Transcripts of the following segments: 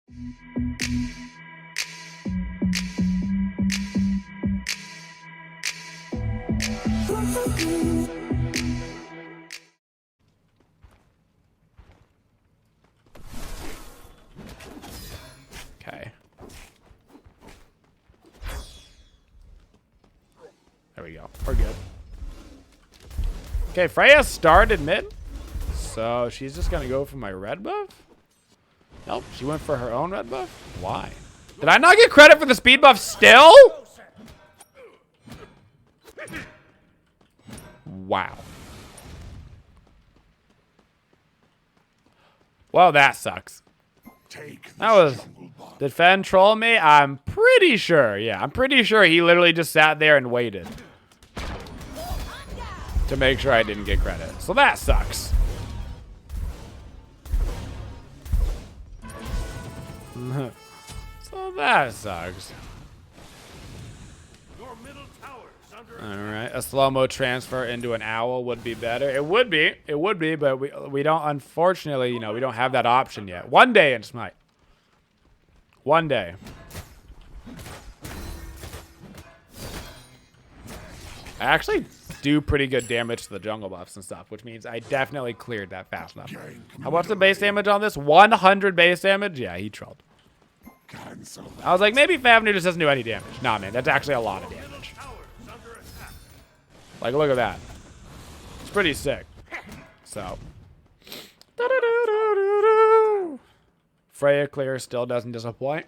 Okay. There we go. We're good. Okay, Freya started mid. So she's just gonna go for my red buff? Nope, she went for her own red buff? Why? Did I not get credit for the speed buff still? Wow. Well, that sucks. That was... Did Fen troll me? I'm pretty sure. Yeah, I'm pretty sure he literally just sat there and waited to make sure I didn't get credit. So that sucks. So that sucks. Alright, a slow-mo transfer into an owl would be better. It would be, but we don't, unfortunately, you know, we don't have that option yet. One day in Smite. One day. I actually do pretty good damage to the jungle buffs and stuff, which means I definitely cleared that fast enough. How much the base damage on this? 100 base damage? Yeah, he trolled. I was like, maybe Fafnir just doesn't do any damage. Nah, man, that's actually a lot of damage. Like, look at that. It's pretty sick. So. Freya clear still doesn't disappoint.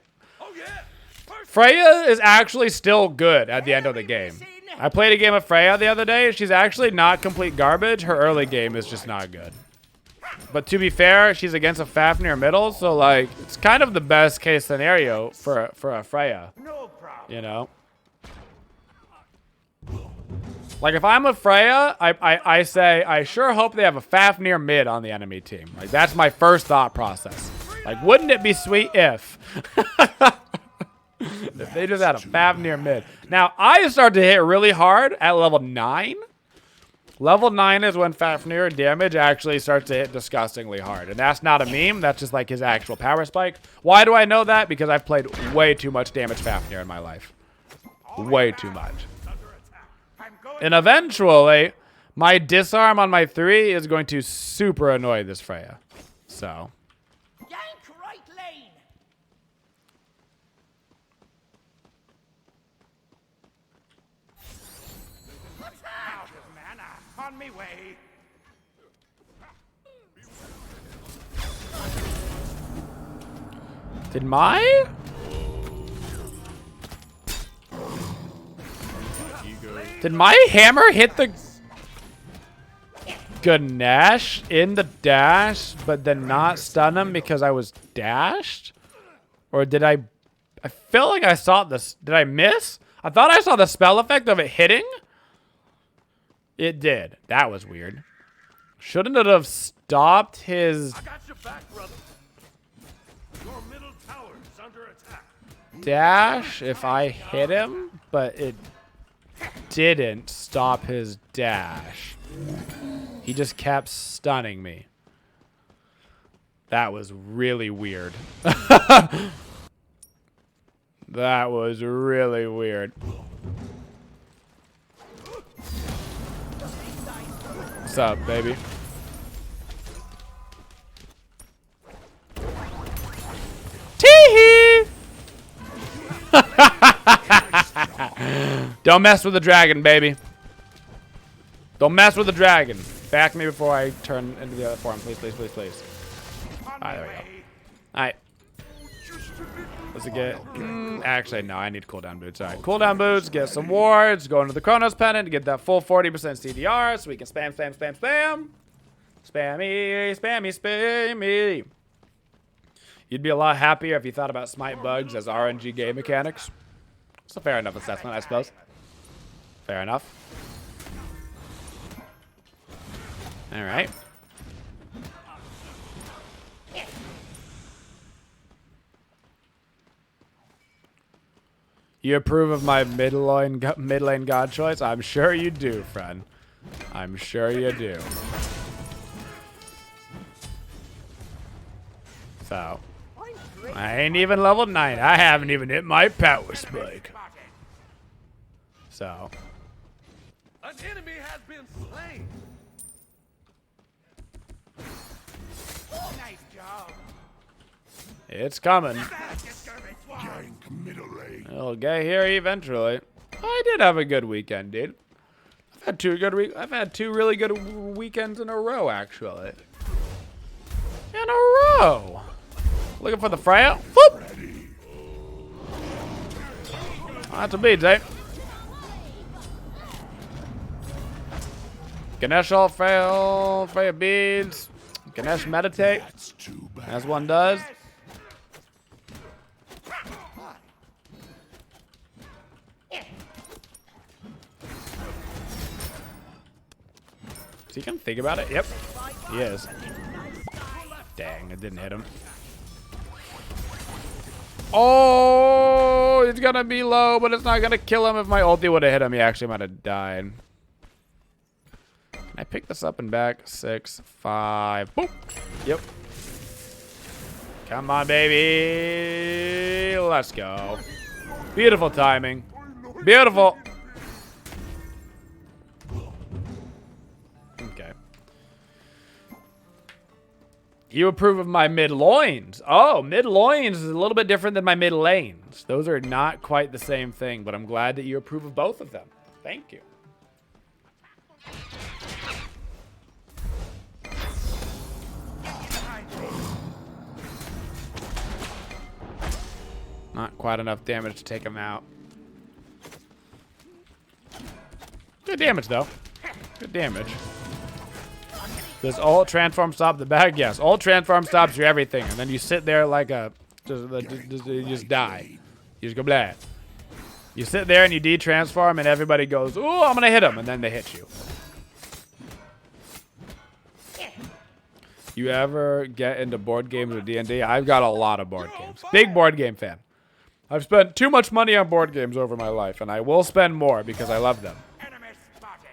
Freya is actually still good at the end of the game. I played a game of Freya the other day. She's actually not complete garbage. Her early game is just not good. But to be fair, she's against a Fafnir middle, so like it's kind of the best case scenario for a Freya. You know? Like if I'm a Freya, I say I sure hope they have a Fafnir mid on the enemy team. Like that's my first thought process. Like wouldn't it be sweet if if they just had a Fafnir mid. Now I start to hit really hard at level 9. Level 9 is when Fafnir damage actually starts to hit disgustingly hard. And that's not a meme. That's just like his actual power spike. Why do I know that? Because I've played way too much damage Fafnir in my life. Way too much. And eventually, my disarm on my 3 is going to super annoy this Freya. So. Yank right lane. Out of mana. On me way. Did my... Did my hammer hit the Ganesh in the dash, but then not stun him because I was dashed? Or did I feel like I saw this. Did I miss? I thought I saw the spell effect of it hitting. It did. That was weird. Shouldn't it have stopped his dash if I hit him? But it didn't stop his dash. He just kept stunning me. That was really weird. That was really weird. What's up, baby? Tee-hee! Don't mess with the dragon, baby. Don't mess with the dragon. Back me before I turn into the other form. Please, please, please, please. Alright, there we go. Alright. Let's get... actually, no, I need cooldown boots. Alright, cooldown boots, get some wards, go into the Chronos Pendant to get that full 40% CDR so we can spam, spam, spam, spam. Spammy, spammy, spammy. You'd be a lot happier if you thought about Smite bugs as RNG game mechanics. It's a fair enough assessment, I suppose. Fair enough. Alright. You approve of my mid lane god choice? I'm sure you do, friend. I'm sure you do. So. I ain't even level 9. I haven't even hit my power spike. So. An enemy has been slain. Nice job. It's coming. Gank middle lane. It'll get here eventually. I did have a good weekend, dude. I've had two really good weekends in a row, actually. In a row. Looking for the fry out. Whoop. Oh, that's a beads, eh? Ganesh all fail. Freya beads. Ganesh meditate. As one does. Is he gonna think about it? Yep. He is. Dang, it didn't hit him. Oh, it's gonna be low, but it's not gonna kill him. If my ulti would have hit him, he actually might have died. Can I pick this up and back? 6, 5. Boop. Yep. Come on, baby. Let's go. Beautiful timing. Beautiful. Okay. You approve of my mid loins. Oh, mid loins is a little bit different than my mid lanes. Those are not quite the same thing, but I'm glad that you approve of both of them. Thank you. Not quite enough damage to take him out. Good damage, though. Good damage. Does ult transform stop the bag? Yes. Ult transform stops your everything, and then you sit there like a... you just die. You just go blah. You sit there and you de-transform, and everybody goes, ooh, I'm going to hit him, and then they hit you. You ever get into board games or D&D? I've got a lot of board games. Big board game fan. I've spent too much money on board games over my life, and I will spend more because I love them. Enemy spotted.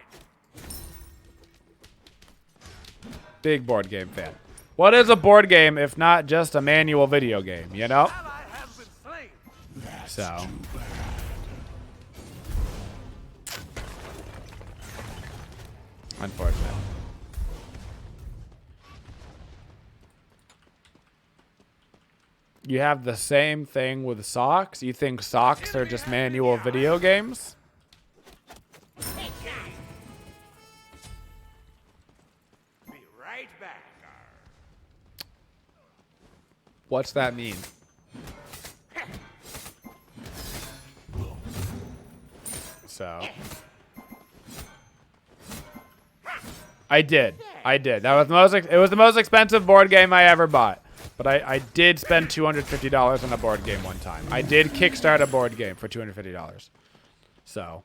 Big board game fan. What is a board game if not just a manual video game, you know? Ally has been slain. So. Unfortunate. You have the same thing with socks? You think socks are just manual video games? Be right back. What's that mean? So. I did. That was it was the most expensive board game I ever bought. But I did spend $250 on a board game one time. I did kickstart a board game for $250. So.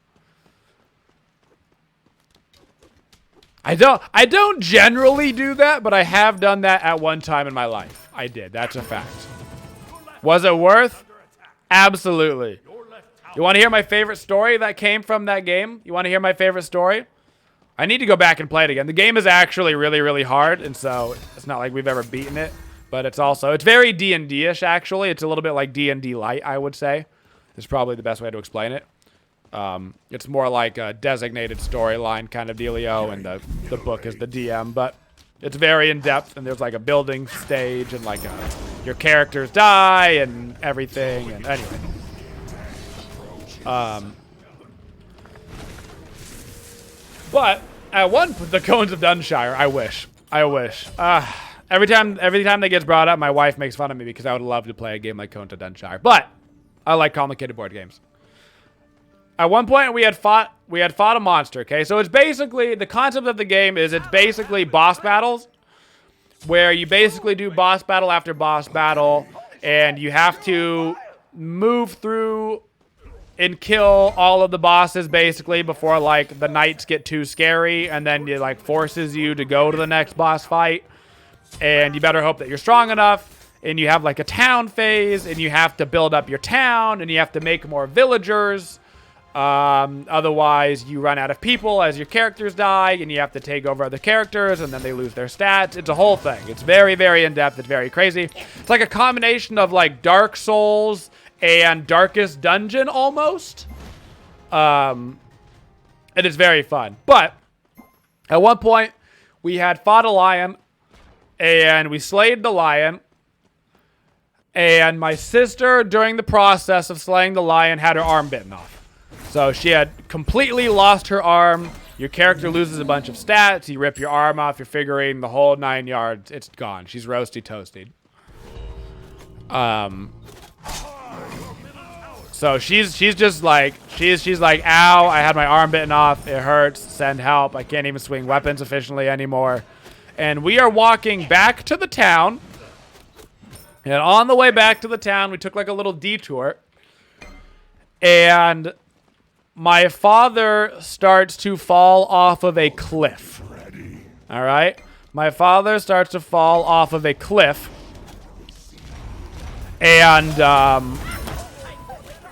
I don't generally do that, but I have done that at one time in my life. I did. That's a fact. Was it worth? Absolutely. You want to hear my favorite story that came from that game? You want to hear my favorite story? I need to go back and play it again. The game is actually really, really hard, and so it's not like we've ever beaten it. But it's very D&D-ish, actually. It's a little bit like D&D Light, I would say. Is probably the best way to explain it. It's more like a designated storyline kind of dealio, and the book is the DM. But it's very in-depth, and there's like a building stage, and like your characters die, and everything. And anyway. But at the Cones of Dunshire, I wish. Every time that gets brought up, my wife makes fun of me because I would love to play a game like Cones of Dunshire. But I like complicated board games. At one point, we had fought a monster. Okay, so it's basically the concept of the game is it's basically boss battles, where you basically do boss battle after boss battle, and you have to move through and kill all of the bosses basically before like the knights get too scary, and then it like forces you to go to the next boss fight. And you better hope that you're strong enough, and you have like a town phase, and you have to build up your town, and you have to make more villagers. Otherwise, you run out of people as your characters die, and you have to take over other characters, and then they lose their stats. It's a whole thing. It's very, very in-depth. It's very crazy. It's like a combination of, like, Dark Souls and Darkest Dungeon, almost. And it's very fun. But, at one point, we had fought a lion, and we slayed the lion. And my sister, during the process of slaying the lion, had her arm bitten off. So she had completely lost her arm. Your character loses a bunch of stats. You rip your arm off, your figurine, the whole 9 yards. It's gone. She's roasty toasted. So she's just like, she's like, ow, I had my arm bitten off. It hurts. Send help. I can't even swing weapons efficiently anymore. And we are walking back to the town. And on the way back to the town, we took like a little detour. And my father starts to fall off of a cliff. All right? My father starts to fall off of a cliff. And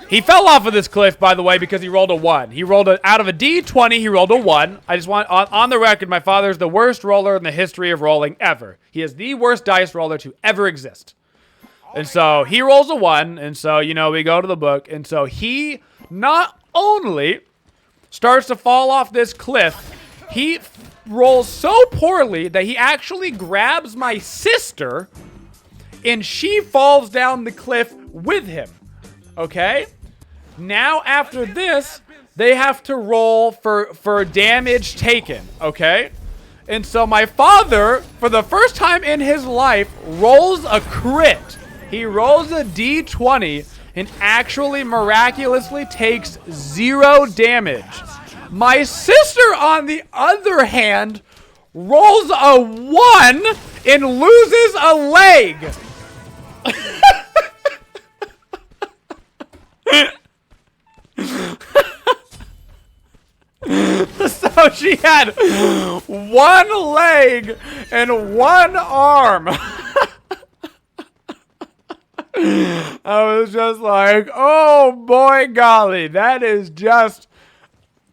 he fell off of this cliff, by the way, because he rolled a 1. He rolled out of a D20, he rolled a 1. I just want, on the record, my father's the worst roller in the history of rolling ever. He is the worst dice roller to ever exist. And so he rolls a 1, and so, you know, we go to the book, and so he not only starts to fall off this cliff, he rolls so poorly that he actually grabs my sister, and she falls down the cliff with him. Okay? Now, after this, they have to roll for damage taken, okay? And so my father, for the first time in his life, rolls a crit. He rolls a D20 and actually miraculously takes 0 damage. My sister, on the other hand, rolls a 1 and loses a leg. So she had 1 leg and 1 arm. I was just like, oh boy golly, that is just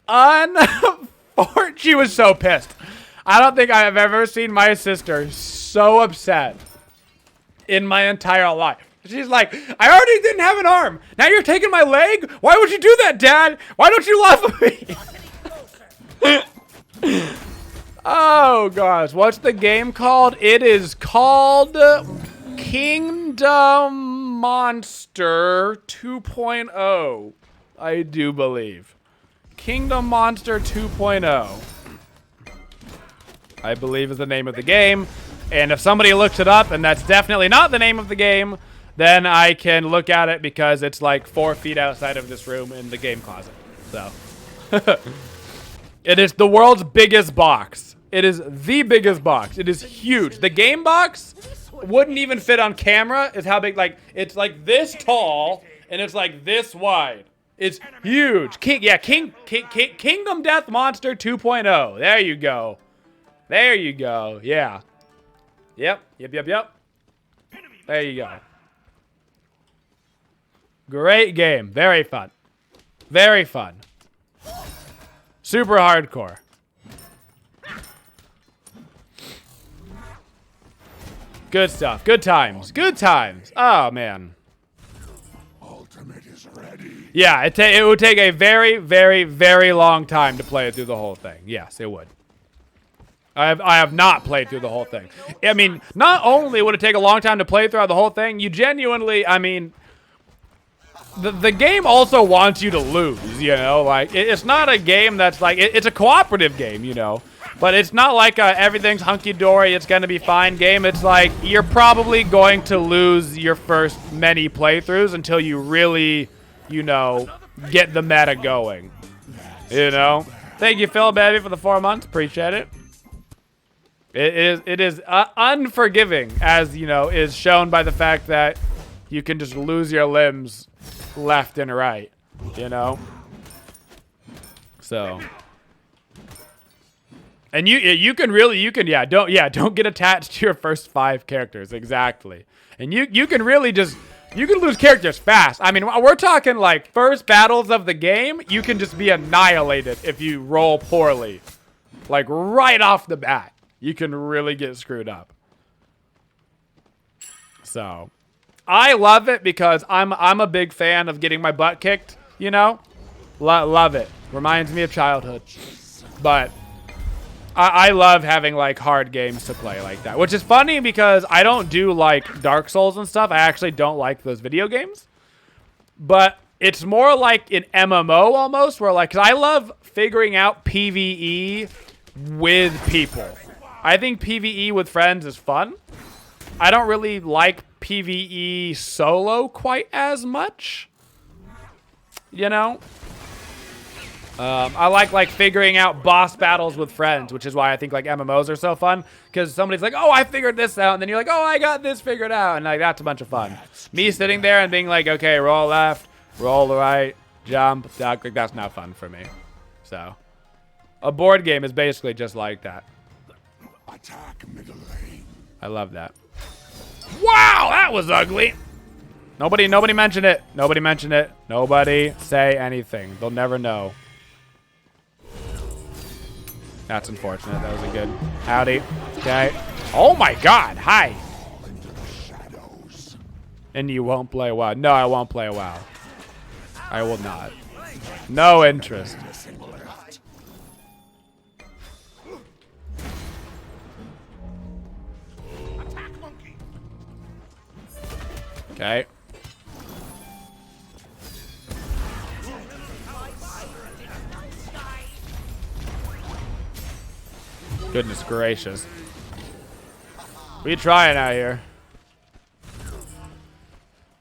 unfortunate. She was so pissed. I don't think I have ever seen my sister so upset in my entire life. She's like, I already didn't have an arm. Now you're taking my leg? Why would you do that, Dad? Why don't you love me? Oh gosh, what's the game called? It is called Kingdom Monster 2.0, I do believe. Kingdom Monster 2.0, I believe is the name of the game. And if somebody looks it up and that's definitely not the name of the game, then I can look at it because it's like 4 feet outside of this room in the game closet. So, it is the world's biggest box. It is the biggest box. It is huge. The game box wouldn't even fit on camera. Is how big, like, it's like this tall and it's like this wide. It's huge. Kingdom Death Monster 2.0. There you go. There you go. Yeah. Yep. There you go. Great game. Very fun. Very fun. Super hardcore. Good stuff. Good times. Good times. Oh, man. Ultimate is ready. Yeah, it would take a very, very, very long time to play it through the whole thing. Yes, it would. I have not played through the whole thing. I mean, not only would it take a long time to play throughout the whole thing, you genuinely, I mean, the game also wants you to lose, you know? Like, it's not a game that's like, it's a cooperative game, you know? But it's not like everything's hunky-dory, it's gonna be fine game. It's like, you're probably going to lose your first many playthroughs until you really, you know, get the meta going. You know? Thank you, Phil, baby, for the 4 months. Appreciate it. It is unforgiving, as, you know, is shown by the fact that you can just lose your limbs left and right, you know? So. And you can really, don't get attached to your first 5 characters, exactly. And you can really just You can lose characters fast. I mean, we're talking like first battles of the game, you can just be annihilated if you roll poorly. Like right off the bat, you can really get screwed up. So, I love it because I'm a big fan of getting my butt kicked, you know? Love it. Reminds me of childhood. But I love having like hard games to play like that, which is funny because I don't do like Dark Souls and stuff. I actually don't like those video games, but it's more like an MMO almost where like, 'cause I love figuring out PvE with people. I think PvE with friends is fun. I don't really like PvE solo quite as much, you know? I like figuring out boss battles with friends, which is why I think like MMOs are so fun, because somebody's like, oh, I figured this out, and then you're like, oh, I got this figured out, and like that's a bunch of fun. Me sitting there and being like, okay, roll left, roll right, jump, duck, like that's not fun for me. So a board game is basically just like that. Attack middle lane. I love that. Wow, that was ugly. Nobody mentioned it. Nobody mentioned it. Nobody say anything. They'll never know. That's unfortunate. That was a good howdy. Okay. Oh my God. Hi. And you won't play WoW. No, I won't play WoW. I will not. No interest. Okay. Goodness gracious. What are you trying out here?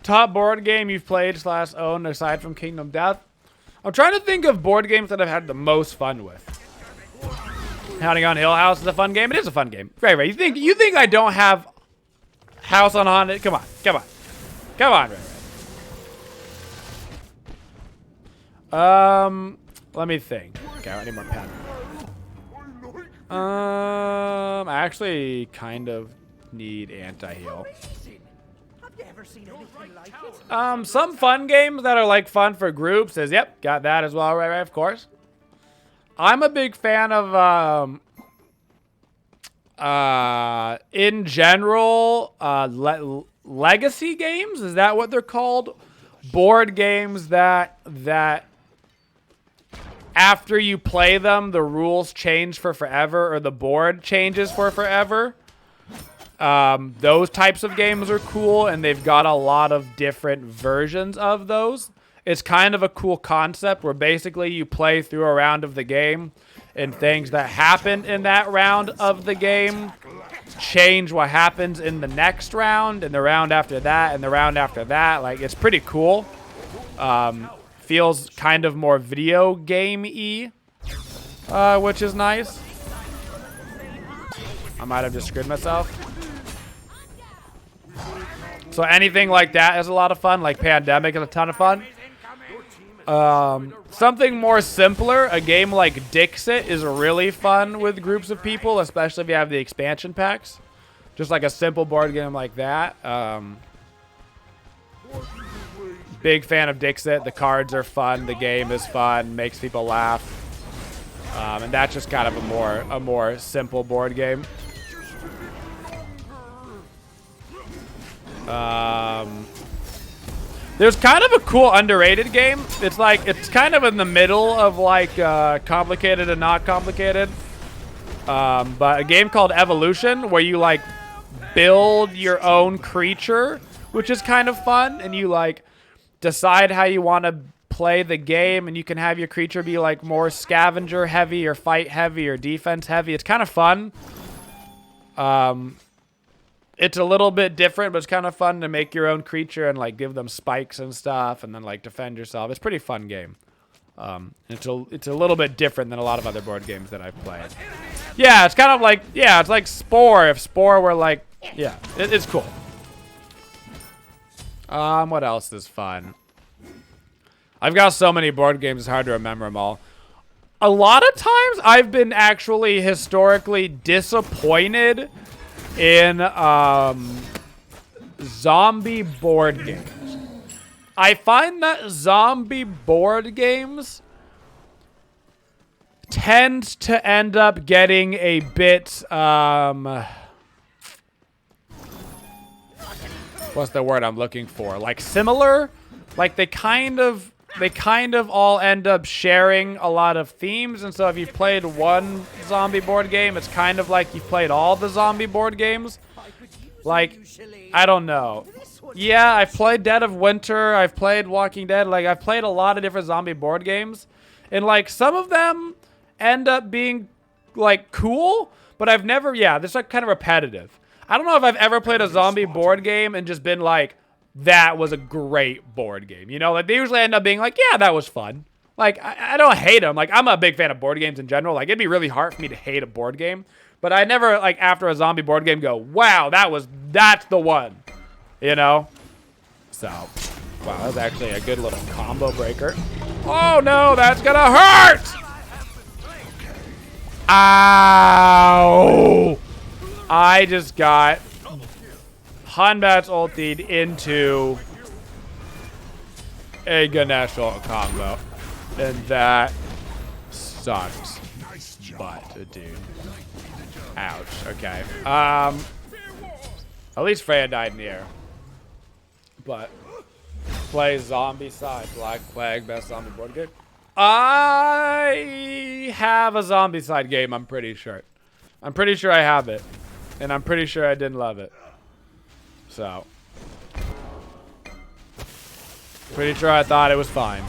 Top board game you've played / owned aside from Kingdom Death? I'm trying to think of board games that I've had the most fun with. Haunting on Hill House is a fun game. It is a fun game. Ray, you think I don't have House on Haunted? Come on. Come on. Come on, Ray. Let me think. Okay, I need more pen. I actually kind of need anti-heal. Some fun games that are like fun for groups is, yep, got that as well, right, of course. I'm a big fan of, in general, legacy games. Is that what they're called? Board games that after you play them, the rules change for forever, or the board changes for forever. Those types of games are cool, and they've got a lot of different versions of those. It's kind of a cool concept where basically you play through a round of the game, and things that happen in that round of the game change what happens in the next round, and the round after that, and the round after that. Like, it's pretty cool. Feels kind of more video game-y, which is nice. I might have just screwed myself. So anything like that is a lot of fun. Like Pandemic is a ton of fun. Something more simpler, a game like Dixit is really fun with groups of people, especially if you have the expansion packs. Just like a simple board game like that. Big fan of Dixit. The cards are fun. The game is fun. Makes people laugh. And that's just kind of a more simple board game. There's kind of a cool underrated game. It's kind of in the middle of like complicated and not complicated. But a game called Evolution where you like build your own creature, which is kind of fun, and you like decide how you want to play the game, and you can have your creature be like more scavenger heavy or fight heavy or defense heavy. It's kind of fun. It's a little bit different, but it's kind of fun to make your own creature and like give them spikes and stuff, and then like defend yourself. It's a pretty fun game. It's a little bit different than a lot of other board games that I've played. Yeah, it's kind of like, yeah, it's like Spore. If Spore were like, yeah, it's cool. What else is fun? I've got so many board games, it's hard to remember them all. A lot of times I've been actually historically disappointed in zombie board games. I find that zombie board games tend to end up getting a bit, what's the word I'm looking for? Like similar? Like they kind of all end up sharing a lot of themes. And so if you've played one zombie board game, it's kind of like you've played all the zombie board games. Like, I don't know. Yeah, I've played Dead of Winter. I've played Walking Dead. Like, I've played a lot of different zombie board games. And, like, some of them end up being, like, cool. But I've never, yeah, this is, like, kind of repetitive. I don't know if I've ever played a zombie board game and just been like, that was a great board game. You know, like, they usually end up being like, yeah, that was fun. Like, I don't hate them. Like, I'm a big fan of board games in general. Like, it'd be really hard for me to hate a board game. But I never, like, after a zombie board game go, wow, that's the one. You know? So, wow, that was actually a good little combo breaker. Oh, no, that's gonna hurt! Ow! I just got Hanbat's ultied into a Ganeshal combo. And that sucks. But, dude. Ouch. Okay. At least Freya died in the air. But play zombie side. Black Plague, best zombie board game. I have a zombie side game, I'm pretty sure. I'm pretty sure I have it. And I'm pretty sure I didn't love it. So. Pretty sure I thought it was fine.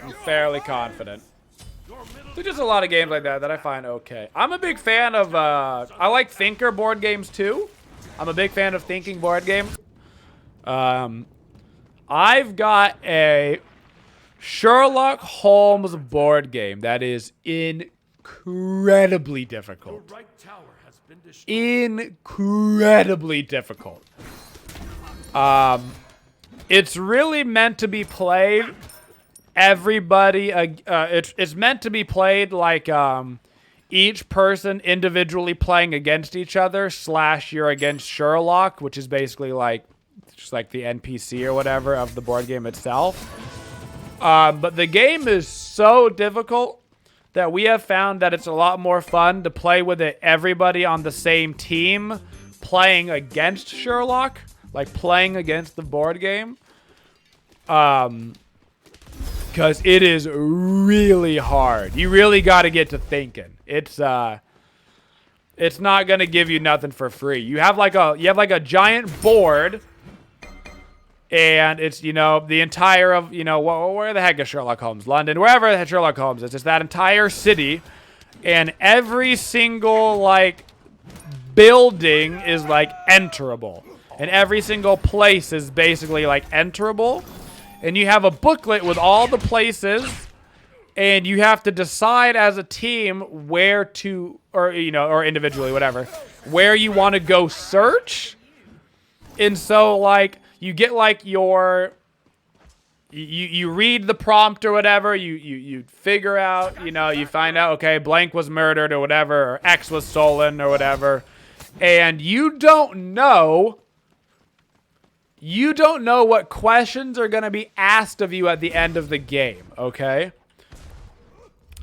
I'm fairly confident. There's just a lot of games like that that I find okay. I'm a big fan of, I like thinker board games too. I'm a big fan of thinking board games. I've got a Sherlock Holmes board game that is incredibly difficult. Incredibly difficult. It's really meant to be played everybody, it's meant to be played like each person individually playing against each other / you're against Sherlock, which is basically like just like the NPC or whatever of the board game itself. But the game is so difficult that we have found that it's a lot more fun to play with it everybody on the same team playing against Sherlock, like playing against the board game. Because it is really hard. You really got to get to thinking. It's not gonna give you nothing for free. You have like a giant board, and it's, you know, the entire of, you know, where the heck is Sherlock Holmes? London, wherever Sherlock Holmes is. It's that entire city, and every single like building is like enterable, and every single place is basically like enterable. And you have a booklet with all the places, and you have to decide as a team where to, or, you know, or individually, whatever, where you want to go search. And so, like, you get, like, your, you read the prompt or whatever, you figure out, you know, you find out, okay, blank was murdered or whatever, or X was stolen or whatever, and you don't know what questions are going to be asked of you at the end of the game, okay?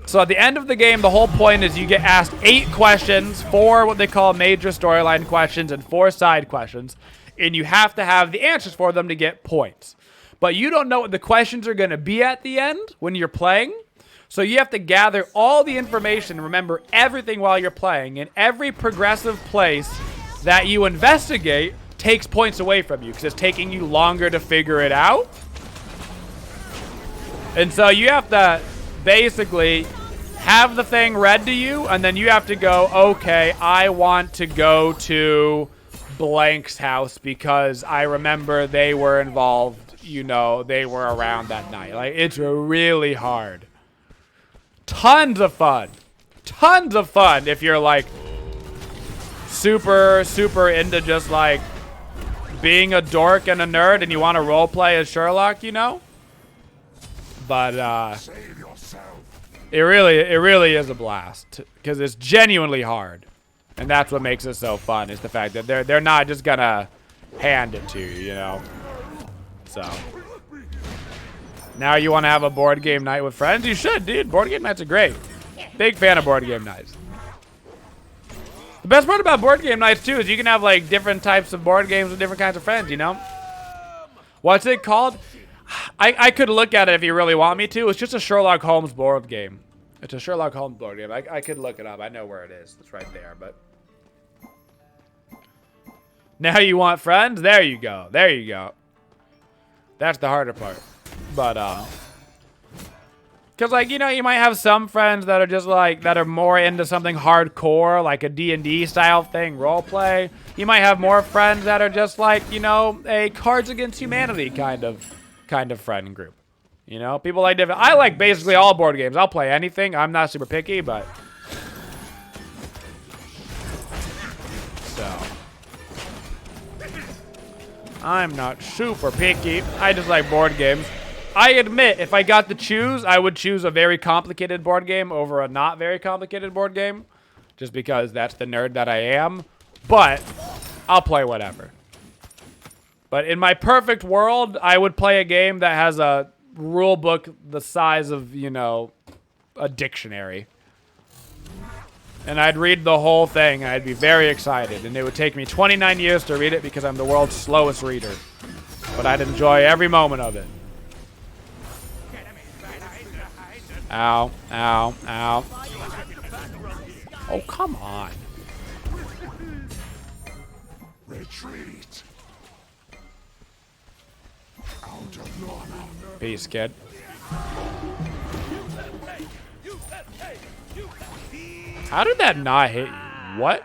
So at the end of the game, the whole point is you get asked 8 questions, 4 what they call major storyline questions, and 4 side questions, and you have to have the answers for them to get points. But you don't know what the questions are going to be at the end when you're playing, so you have to gather all the information, remember everything while you're playing, and every progressive place that you investigate takes points away from you because it's taking you longer to figure it out. And so you have to basically have the thing read to you, and then you have to go, okay, I want to go to blank's house because I remember they were involved, you know, they were around that night. Like, it's really hard. Tons of fun. Tons of fun if you're like super into just like being a dork and a nerd and you want to roleplay as Sherlock, you know? But it really is a blast because it's genuinely hard. And that's what makes it so fun, is the fact that they're not just gonna hand it to you, you know? So. Now you want to have a board game night with friends? You should, dude. Board game nights are great. Big fan of board game nights. The best part about board game nights, too, is you can have, like, different types of board games with different kinds of friends, you know? What's it called? I could look at it if you really want me to. It's just a Sherlock Holmes board game. It's a Sherlock Holmes board game. I could look it up. I know where it is. It's right there, but... Now you want friends? There you go. There you go. That's the harder part. But, because, like, you know, you might have some friends that are just, like, that are more into something hardcore, like a D&D style thing, roleplay. You might have more friends that are just, like, you know, a Cards Against Humanity kind of friend group. You know, people like different. I like basically all board games. I'll play anything. I'm not super picky, but. So. I'm not super picky. I just like board games. I admit, if I got to choose, I would choose a very complicated board game over a not very complicated board game. Just because that's the nerd that I am. But I'll play whatever. But in my perfect world, I would play a game that has a rule book the size of, you know, a dictionary. And I'd read the whole thing, and I'd be very excited. And it would take me 29 years to read it because I'm the world's slowest reader. But I'd enjoy every moment of it. Ow, ow, ow. Oh, come on. Retreat. Out of mana. Peace, kid. How did that not hit you? What?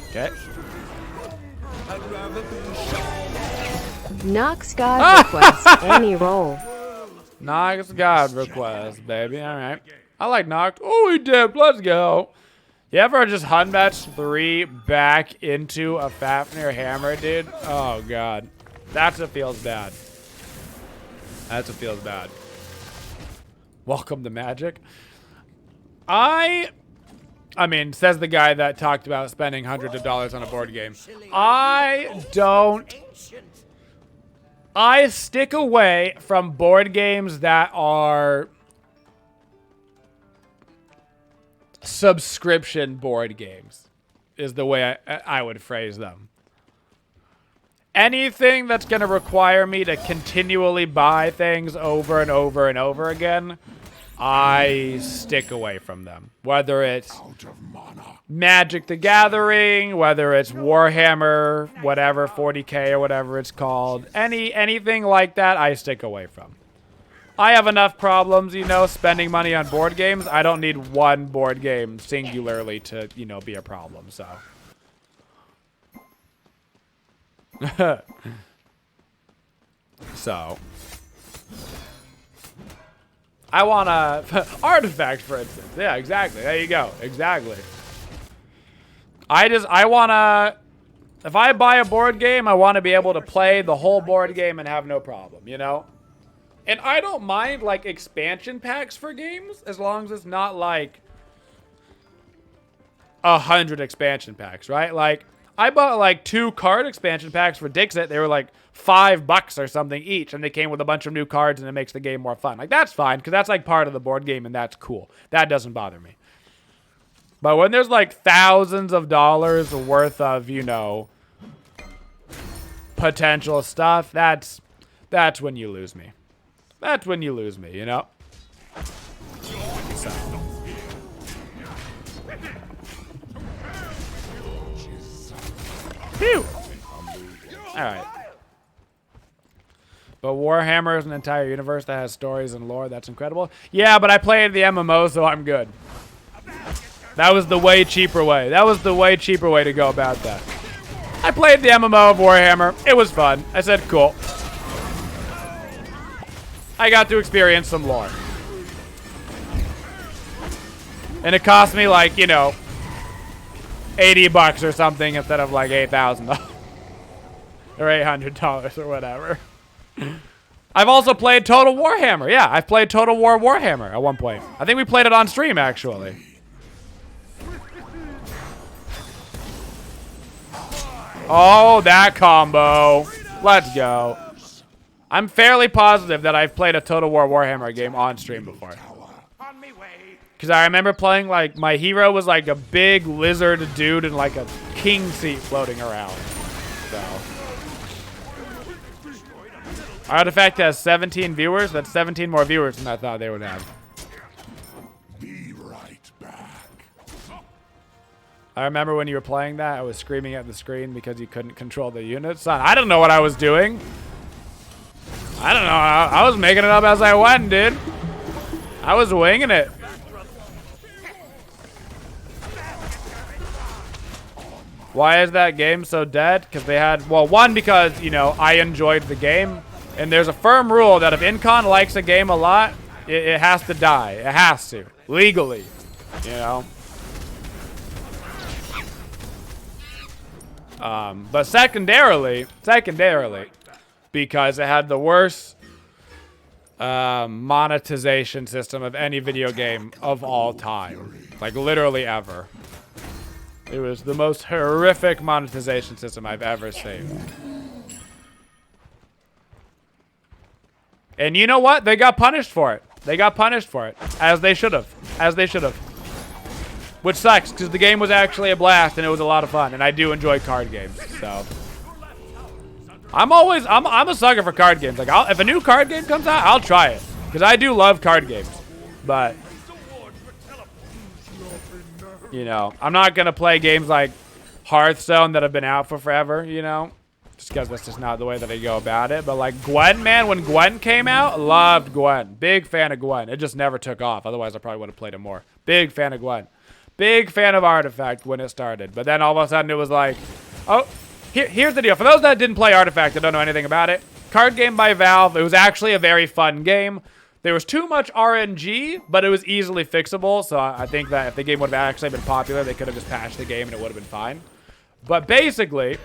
Okay. Nox God request any roll. Nox God request, baby. All right. I like Nox. Oh, he dipped. Let's go. You ever just Hunbatch 3 back into a Fafnir hammer, dude? Oh, God. That's what feels bad. That's what feels bad. Welcome to Magic. I mean, says the guy that talked about spending hundreds of dollars on a board game. I stick away from board games that are subscription board games, is the way I would phrase them. Anything that's going to require me to continually buy things over and over and over again, I stick away from them. Whether it's Magic the Gathering, whether it's Warhammer, whatever, 40K or whatever it's called. Anything like that, I stick away from. I have enough problems, you know, spending money on board games. I don't need one board game singularly to, you know, be a problem, so. So. I want a artifact, for instance. Yeah, exactly. There you go. Exactly. I want to, if I buy a board game, I want to be able to play the whole board game and have no problem, you know? And I don't mind, like, expansion packs for games, as long as it's not, like, 100 expansion packs, right? Like, I bought, like, 2 card expansion packs for Dixit. They were, like, $5 or something each, and they came with a bunch of new cards, and it makes the game more fun. Like, that's fine, because that's, like, part of the board game, and that's cool. That doesn't bother me. But when there's, like, thousands of dollars worth of, you know, potential stuff, that's when you lose me. That's when you lose me, you know? So. Phew! Alright. But Warhammer is an entire universe that has stories and lore. That's incredible. Yeah, but I played the MMO, so I'm good. That was the way cheaper way. That was the way cheaper way to go about that. I played the MMO of Warhammer. It was fun. I said, cool. I got to experience some lore. And it cost me, like, you know, $80 or something instead of, like, $8,000. Or $800 or whatever. I've also played Total Warhammer. Yeah, I've played Total War Warhammer at one point. I think we played it on stream, actually. Oh, that combo. Let's go. I'm fairly positive that I've played a Total War Warhammer game on stream before. On me way. Because I remember playing, like, my hero was like a big lizard dude in like a king seat floating around. So. Artifact has 17 viewers. That's 17 more viewers than I thought they would have. Be right back. I remember when you were playing that, I was screaming at the screen because you couldn't control the units. Son, I didn't know what I was doing. I don't know. I was making it up as I went, dude. I was winging it. Why is that game so dead? Because they had, well, one, because, you know, I enjoyed the game. And there's a firm rule that if Incon likes a game a lot, it has to die. It has to. Legally. You know? But secondarily, because it had the worst monetization system of any video game of all time. Like, literally ever. It was the most horrific monetization system I've ever seen. And you know what? They got punished for it. They got punished for it. As they should have. As they should have. Which sucks, because the game was actually a blast and it was a lot of fun. And I do enjoy card games, so. I'm a sucker for card games. Like, if a new card game comes out, I'll try it. Because I do love card games. But, you know, I'm not going to play games like Hearthstone that have been out for forever, you know. Just because that's just not the way that I go about it. But, like, Gwen, man, when Gwen came out, loved Gwen. Big fan of Gwen. It just never took off. Otherwise, I probably would have played it more. Big fan of Gwen. Big fan of Artifact when it started. But then all of a sudden it was like, oh, here's the deal. For those that didn't play Artifact that don't know anything about it, card game by Valve. It was actually a very fun game. There was too much RNG, but it was easily fixable. So I think that if the game would have actually been popular, they could have just patched the game and it would have been fine. But basically,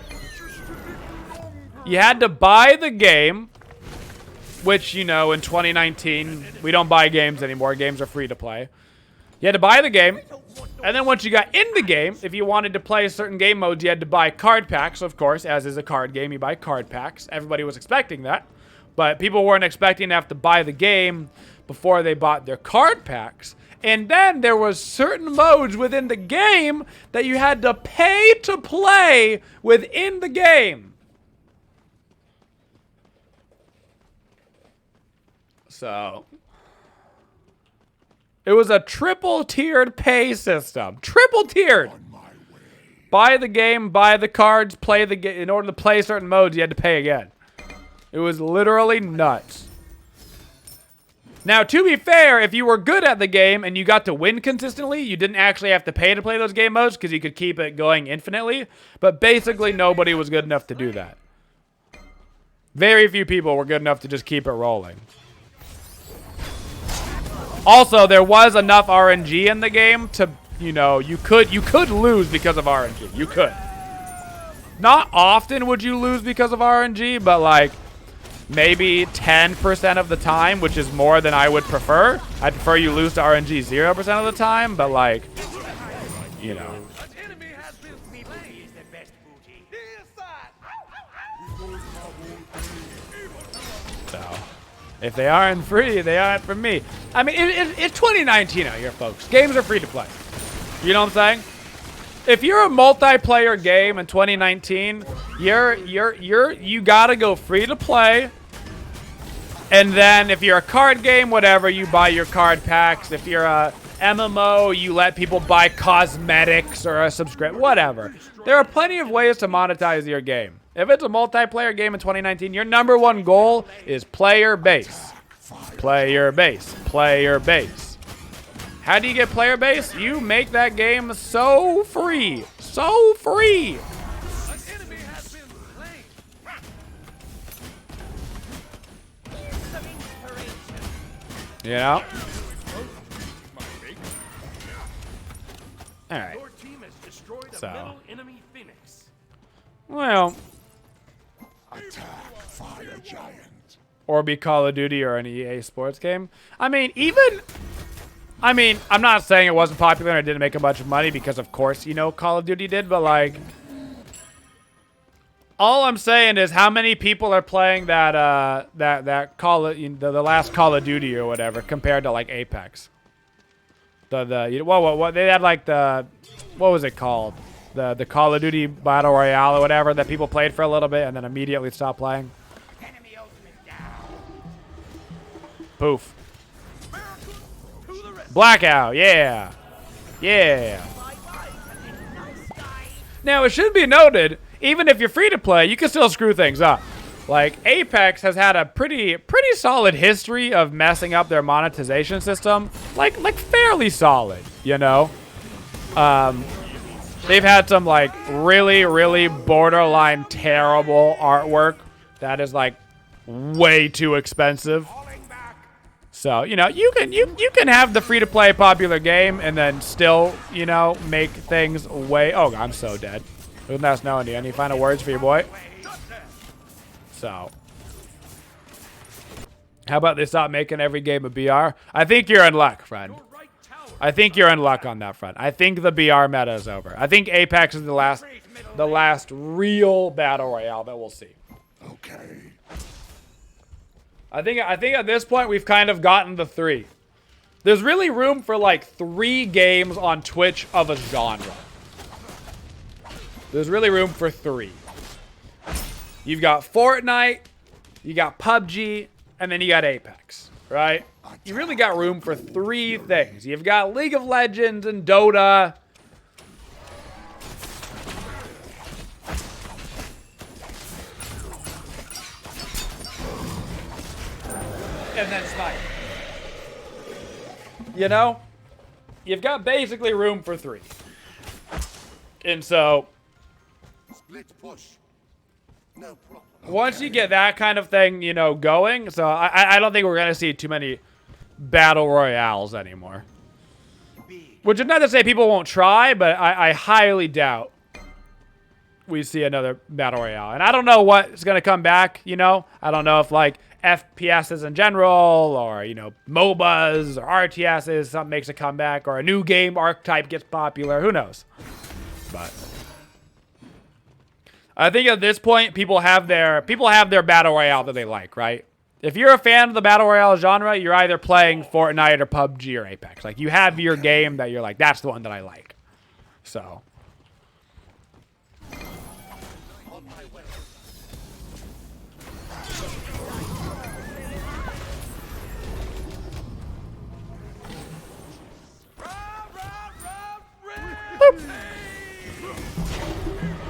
you had to buy the game, which, you know, in 2019, we don't buy games anymore. Games are free to play. You had to buy the game, and then once you got in the game, if you wanted to play certain game modes, you had to buy card packs, of course. As is a card game, you buy card packs. Everybody was expecting that, but people weren't expecting to have to buy the game before they bought their card packs. And then there was certain modes within the game that you had to pay to play within the game. So it was a triple-tiered pay system. Triple-tiered. Buy the game, buy the cards, play the game. In order to play certain modes, you had to pay again. It was literally nuts. Now, to be fair, if you were good at the game and you got to win consistently, you didn't actually have to pay to play those game modes because you could keep it going infinitely. But basically, nobody was good enough to do that. Very few people were good enough to just keep it rolling. Also, there was enough RNG in the game to, you know, you could lose because of RNG. You could. Not often would you lose because of RNG, but like maybe 10% of the time, which is more than I would prefer. I'd prefer you lose to RNG 0% of the time, but like, you know. So, if they aren't free, they aren't for me. I mean, it's 2019 out here, folks. Games are free to play. You know what I'm saying? If you're a multiplayer game in 2019, you gotta go free to play. And then if you're a card game, whatever, you buy your card packs. If you're a MMO, you let people buy cosmetics or a subscription, whatever. There are plenty of ways to monetize your game. If it's a multiplayer game in 2019, your #1 goal is player base. Player base. Player base. How do you get player base? You make that game so free. So free. You know? Alright. So. Well. Attack, fire giant. or be Call of Duty or an EA sports game. I mean, I'm not saying it wasn't popular and it didn't make a bunch of money because, of course, you know, Call of Duty did, but like, all I'm saying is how many people are playing that that Call of, the last Call of Duty or whatever compared to like Apex. What they had like what was it called? The Call of Duty Battle Royale or whatever that people played for a little bit and then immediately stopped playing. Enemy ultimate down. Poof. Blackout, yeah. Yeah. Now, it should be noted, even if you're free to play, you can still screw things up. Like, Apex has had a pretty solid history of messing up their monetization system. Like fairly solid, you know? They've had some, like, really borderline terrible artwork that is, like, way too expensive. So, you know, you can have the free-to-play popular game and then still, you know, make things way... Oh, I'm so dead. Who's not knowing you? Any final words for your boy? So. How about they stop making every game a BR? I think you're in luck, friend. I think you're in luck on that front. I think the BR meta is over. I think Apex is the last real battle royale that we'll see. Okay. I think at this point we've kind of gotten the 3. There's really room for like 3 games on Twitch of a genre. There's really room for 3. You've got Fortnite, you got PUBG, and then you got Apex, right? You really got room for 3 things. You've got League of Legends and Dota. And then Smite. You know? You've got basically room for 3. And so... Split push. No problem. Once you get that kind of thing, you know, going, so I don't think we're going to see too many battle royales anymore. Which is not to say people won't try, but I highly doubt we see another battle royale. And I don't know what's going to come back, you know? I don't know if, like, FPSs in general, or, you know, MOBAs, or RTSs, something makes a comeback, or a new game archetype gets popular. Who knows? But... I think at this point, people have their battle royale that they like, right? If you're a fan of the battle royale genre, you're either playing Fortnite or PUBG or Apex. Like, you have your game that you're like, that's the one that I like. So.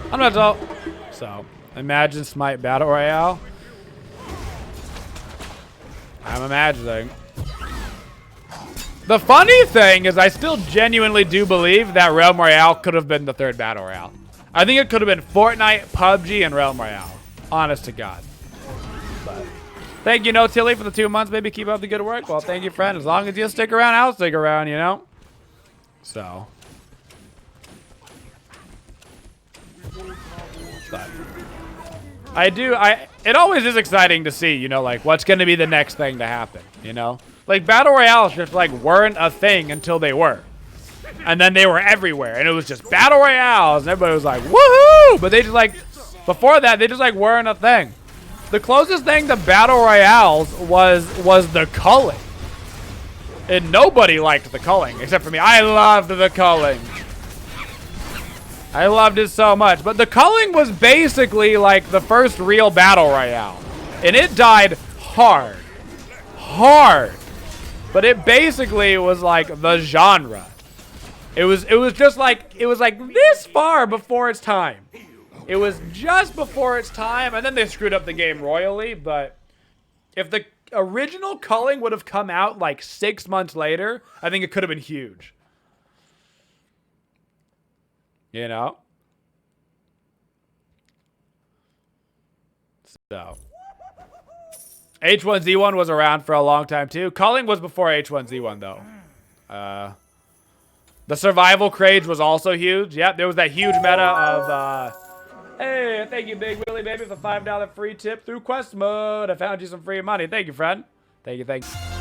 I'm not all. So, imagine Smite Battle Royale. I'm imagining. The funny thing is I still genuinely do believe that Realm Royale could have been the 3rd Battle Royale. I think it could have been Fortnite, PUBG, and Realm Royale. Honest to God. But thank you, No Tilly, for the 2 months. Maybe keep up the good work. Well, thank you, friend. As long as you stick around, I'll stick around, you know? So. But it always is exciting to see, you know, like, what's going to be the next thing to happen, you know? Like, Battle Royales just, like, weren't a thing until they were. And then they were everywhere, and it was just Battle Royales, and everybody was like, woohoo! But they just, like, before that, they just, like, weren't a thing. The closest thing to Battle Royales was the culling. And nobody liked the culling, except for me. I loved the culling. I loved it so much. But the culling was basically like the first real battle royale. And it died hard. Hard. But it basically was like the genre. It was just like, it was like this far before its time. It was just before its time, and then they screwed up the game royally, but if the original culling would have come out like 6 months later, I think it could have been huge. You know? So. H1Z1 was around for a long time too. Culling was before H1Z1 though. The survival craze was also huge. Yep, there was that huge meta Hey, thank you, Big Willie Baby, for $5 free tip through QuestMode. I found you some free money. Thank you, friend. Thank you, thank you.